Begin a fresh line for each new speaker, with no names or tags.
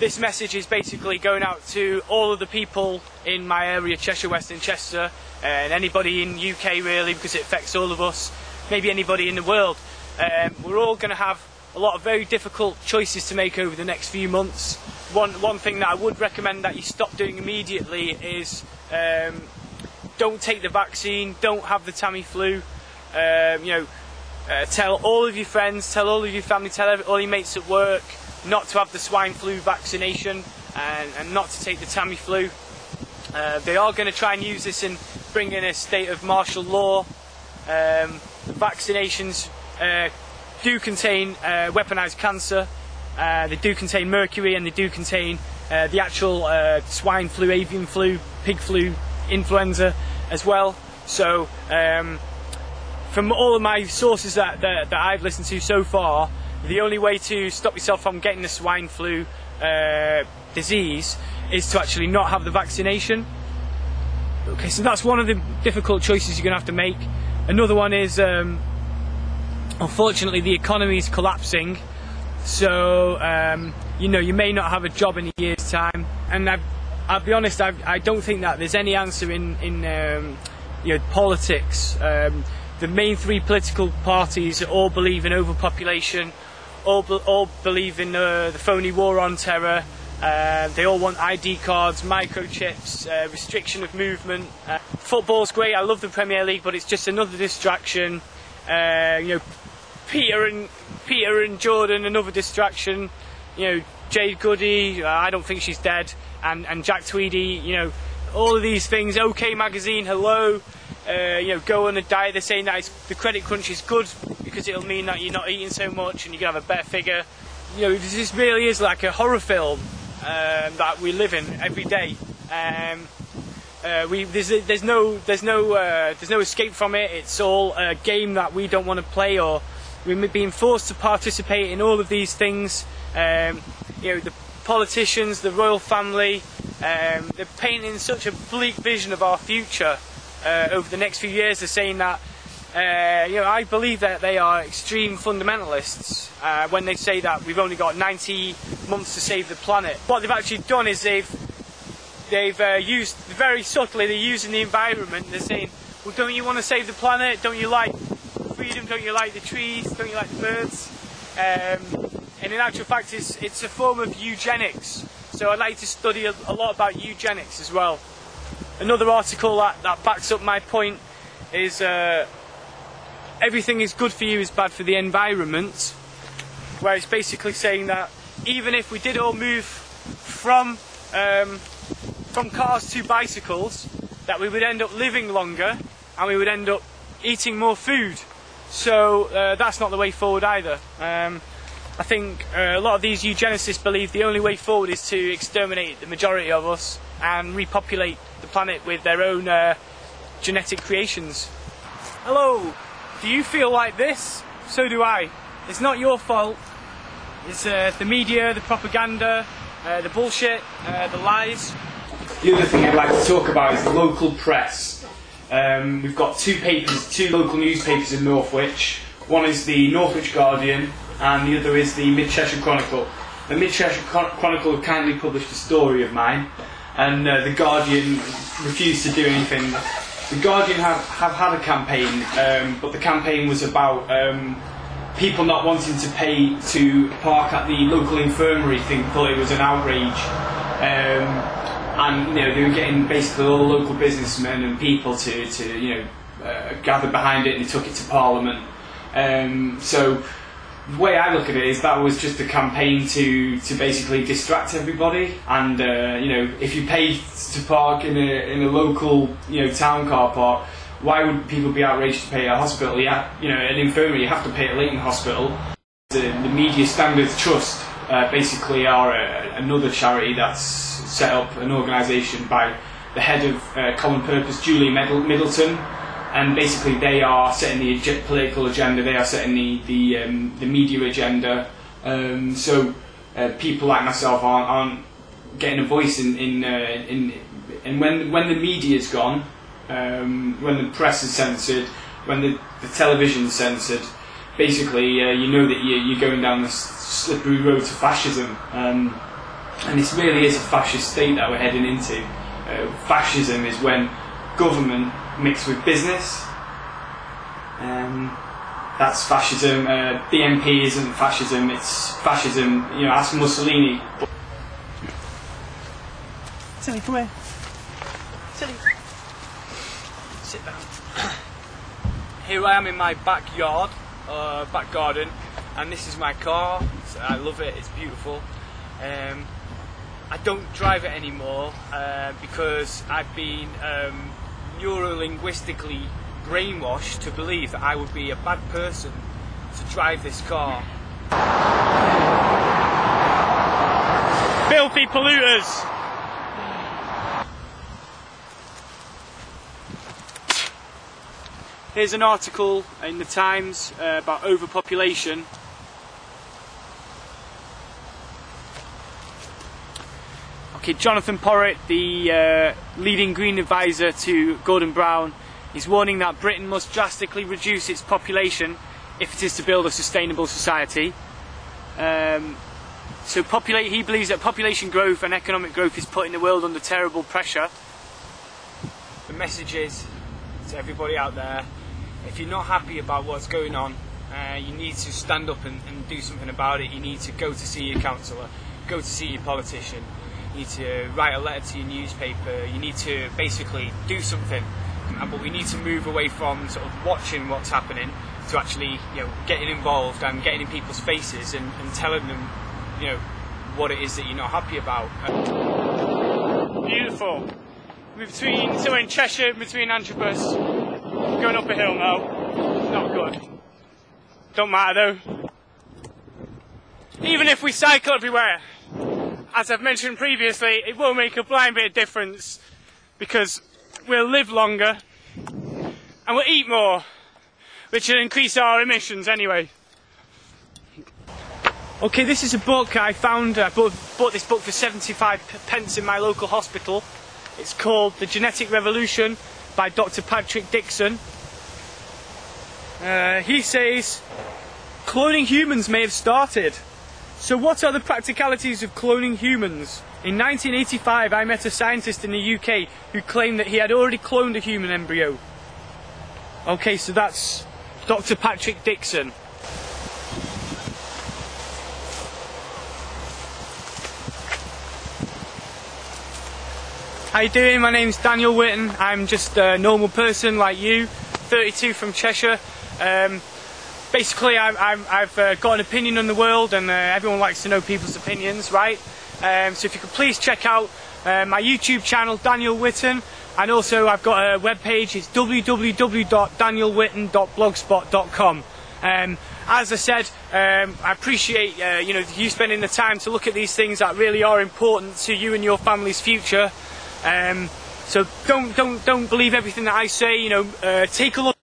this message is basically going out to all of the people in my area, Cheshire, West and Chester, and anybody in UK really, because it affects all of us, maybe anybody in the world. We're all going to have a lot of very difficult choices to make over the next few months. One thing that I would recommend that you stop doing immediately is don't take the vaccine, don't have the Tamiflu. Tell all of your friends, tell all of your family, tell all your mates at work not to have the swine flu vaccination and not to take the Tamiflu. They are going to try and use this and bring in a state of martial law. The vaccinations do contain weaponised cancer, they do contain mercury, and they do contain the actual swine flu, avian flu, pig flu, influenza as well. So from all of my sources that I've listened to so far, the only way to stop yourself from getting the swine flu disease is to actually not have the vaccination. Okay, so that's one of the difficult choices you're going to have to make. Another one is, unfortunately, the economy is collapsing, so you may not have a job in a year's time. And I'll be honest, I don't think that there's any answer in politics. The main three political parties all believe in overpopulation, all believe in the phony war on terror. They all want ID cards, microchips, restriction of movement. Football's great, I love the Premier League, but it's just another distraction. Peter and Jordan, another distraction. Jade Goody, I don't think she's dead, and Jack Tweedy, all of these things. OK Magazine, hello. Go on a diet. They're saying that the credit crunch is good because it'll mean that you're not eating so much and you're gonna have a better figure. This really is like a horror film that we live in every day. There's no escape from it. It's all a game that we don't want to play, or we're being forced to participate in all of these things. The politicians, the royal family, they're painting such a bleak vision of our future over the next few years. They're saying that I believe that they are extreme fundamentalists when they say that we've only got 90 months to save the planet. What they've actually done is they've used, very subtly, they're using the environment. They're saying, well, don't you want to save the planet? Don't you like freedom? Don't you like the trees? Don't you like the birds? And in actual fact, it's a form of eugenics. So I'd like to study a lot about eugenics as well. Another article that backs up my point is everything is good for you is bad for the environment, where it's basically saying that even if we did all move from cars to bicycles, that we would end up living longer and we would end up eating more food. So that's not the way forward either. I think a lot of these eugenicists believe the only way forward is to exterminate the majority of us and repopulate the planet with their own genetic creations. Hello, do you feel like this? So do I. It's not your fault. It's the media, the propaganda, the bullshit, the lies. The other thing I'd like to talk about is the local press. We've got two local newspapers in Northwich. One is the Northwich Guardian and the other is the Mid-Cheshire Chronicle. The Mid-Cheshire Chronicle have kindly published a story of mine, and the Guardian refused to do anything. The Guardian have had a campaign, but the campaign was about people not wanting to pay to park at the local infirmary. Thought it was an outrage, and they were getting basically all the local businessmen and people to gather behind it, and they took it to Parliament. So the way I look at it is that was just a campaign to basically distract everybody, and if you pay to park in a local town car park, why would people be outraged to pay at a hospital? An infirmary, you have to pay at Leighton Hospital. The Media Standards Trust basically are another charity that's set up, an organisation by the head of Common Purpose, Julie Middleton. And basically they are setting the political agenda, they are setting the media agenda. So people like myself aren't getting a voice and when the media's gone, when the press is censored, when the television's censored, basically you know that you're going down the slippery road to fascism. And this really is a fascist state that we're heading into. Fascism is when government mixed with business. That's fascism. BNP isn't fascism, it's fascism, you know, ask Mussolini. Silly, come here. Silly. Sit down. Here I am in my backyard, back garden, and this is my car. I love it, it's beautiful. I don't drive it anymore because I've been neuro-linguistically brainwashed to believe that I would be a bad person to drive this car. Filthy polluters! Here's an article in the Times about overpopulation. Okay, Jonathan Porritt, the leading Green advisor to Gordon Brown, is warning that Britain must drastically reduce its population if it is to build a sustainable society. He believes that population growth and economic growth is putting the world under terrible pressure. The message is to everybody out there, if you're not happy about what's going on, you need to stand up and do something about it. You need to go to see your councillor, go to see your politician, you need to write a letter to your newspaper, you need to basically do something. But we need to move away from sort of watching what's happening to actually, you know, getting involved and getting in people's faces and telling them, you know, what it is that you're not happy about. Beautiful. We're in Cheshire, between Antrobus, going up a hill now. Not good. Don't matter though. Even if we cycle everywhere, as I've mentioned previously, it will make a blind bit of difference because we'll live longer and we'll eat more, which will increase our emissions anyway. Okay, this is a book I found. I bought this book for 75p in my local hospital. It's called The Genetic Revolution by Dr. Patrick Dixon. He says cloning humans may have started. So what are the practicalities of cloning humans? In 1985 I met a scientist in the UK who claimed that he had already cloned a human embryo. Okay, so that's Dr. Patrick Dixon. How you doing? My name's Daniel Whitton. I'm just a normal person like you, 32 from Cheshire. Basically, I've got an opinion on the world, and everyone likes to know people's opinions, right? So if you could please check out my YouTube channel, Daniel Whitton, and also I've got a webpage. It's www.danielwhitton.blogspot.com. As I said, I appreciate you spending the time to look at these things that really are important to you and your family's future. So don't believe everything that I say. Take a look.